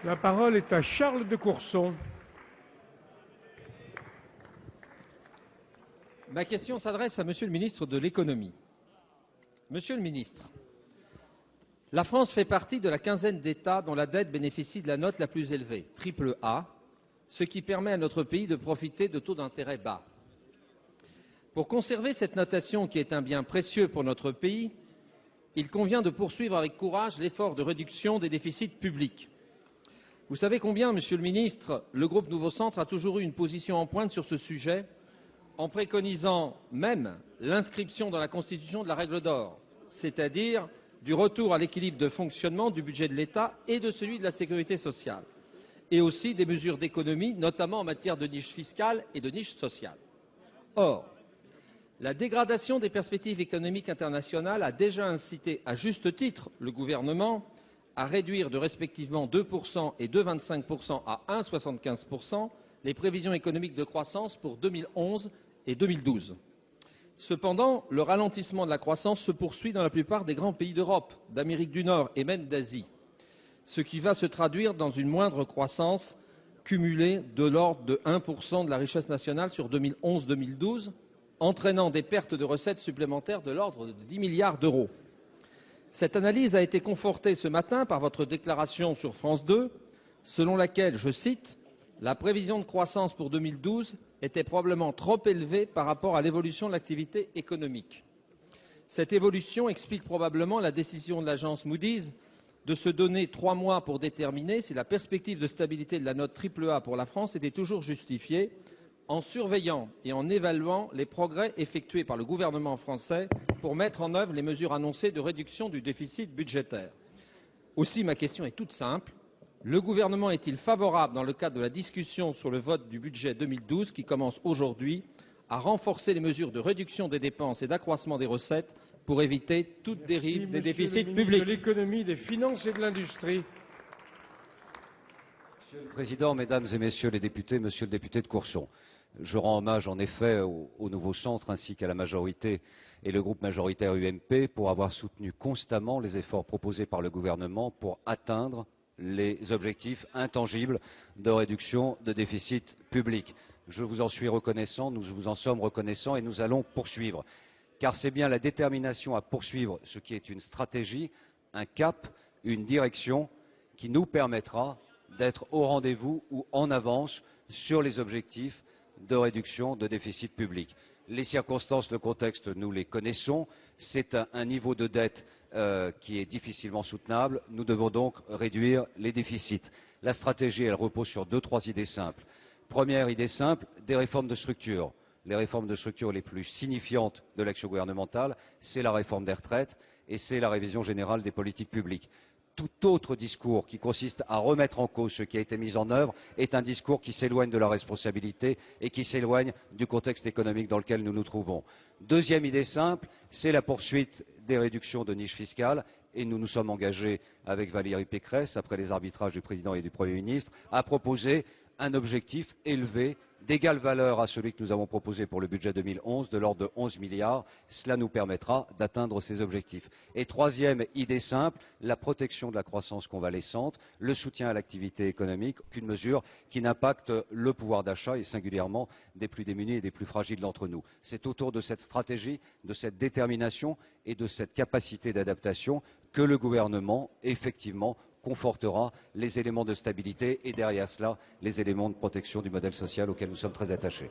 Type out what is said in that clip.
La parole est à Charles de Courson. Ma question s'adresse à Monsieur le ministre de l'Économie. Monsieur le ministre, la France fait partie de la quinzaine d'États dont la dette bénéficie de la note la plus élevée, triple A, ce qui permet à notre pays de profiter de taux d'intérêt bas. Pour conserver cette notation qui est un bien précieux pour notre pays, il convient de poursuivre avec courage l'effort de réduction des déficits publics. Vous savez combien, Monsieur le ministre, le groupe Nouveau Centre a toujours eu une position en pointe sur ce sujet, en préconisant même l'inscription dans la Constitution de la règle d'or, c'est-à-dire du retour à l'équilibre de fonctionnement du budget de l'État et de celui de la sécurité sociale, et aussi des mesures d'économie, notamment en matière de niche fiscale et de niche sociale. Or, la dégradation des perspectives économiques internationales a déjà incité, à juste titre, le gouvernement à réduire de respectivement 2% et 2,25% à 1,75% les prévisions économiques de croissance pour 2011 et 2012. Cependant, le ralentissement de la croissance se poursuit dans la plupart des grands pays d'Europe, d'Amérique du Nord et même d'Asie, ce qui va se traduire dans une moindre croissance cumulée de l'ordre de 1% de la richesse nationale sur 2011-2012, entraînant des pertes de recettes supplémentaires de l'ordre de 10 milliards d'euros. Cette analyse a été confortée ce matin par votre déclaration sur France 2, selon laquelle, je cite, « La prévision de croissance pour 2012 était probablement trop élevée par rapport à l'évolution de l'activité économique. » Cette évolution explique probablement la décision de l'agence Moody's de se donner 3 mois pour déterminer si la perspective de stabilité de la note AAA pour la France était toujours justifiée, en surveillant et en évaluant les progrès effectués par le gouvernement français pour mettre en œuvre les mesures annoncées de réduction du déficit budgétaire. Aussi, ma question est toute simple. Le gouvernement est-il favorable, dans le cadre de la discussion sur le vote du budget 2012 qui commence aujourd'hui, à renforcer les mesures de réduction des dépenses et d'accroissement des recettes pour éviter toute dérive des déficits publics? Monsieur le ministre de l'Économie, des Finances et de l'Industrie. Monsieur le Président, Mesdames et Messieurs les députés, Monsieur le député de Courson, je rends hommage en effet au Nouveau Centre ainsi qu'à la majorité et le groupe majoritaire UMP pour avoir soutenu constamment les efforts proposés par le gouvernement pour atteindre les objectifs intangibles de réduction de déficit public. Je vous en suis reconnaissant, nous vous en sommes reconnaissants et nous allons poursuivre. Car c'est bien la détermination à poursuivre ce qui est une stratégie, un cap, une direction qui nous permettra d'être au rendez-vous ou en avance sur les objectifs de réduction de déficit public. Les circonstances, le contexte, nous les connaissons. C'est un niveau de dette qui est difficilement soutenable. Nous devons donc réduire les déficits. La stratégie, elle repose sur 2-3 idées simples. Première idée simple, des réformes de structure. Les réformes de structure les plus signifiantes de l'action gouvernementale, c'est la réforme des retraites et c'est la révision générale des politiques publiques. Tout autre discours qui consiste à remettre en cause ce qui a été mis en œuvre est un discours qui s'éloigne de la responsabilité et qui s'éloigne du contexte économique dans lequel nous nous trouvons. Deuxième idée simple, c'est la poursuite des réductions de niches fiscales et nous nous sommes engagés avec Valérie Pécresse, après les arbitrages du Président et du Premier ministre, à proposer un objectif élevé d'égale valeur à celui que nous avons proposé pour le budget 2011, de l'ordre de 11 milliards. Cela nous permettra d'atteindre ces objectifs. Et troisième idée simple, la protection de la croissance convalescente, le soutien à l'activité économique, une mesure qui n'impacte le pouvoir d'achat et singulièrement des plus démunis et des plus fragiles d'entre nous. C'est autour de cette stratégie, de cette détermination et de cette capacité d'adaptation que le gouvernement, effectivement, confortera les éléments de stabilité et derrière cela, les éléments de protection du modèle social auquel nous sommes très attachés.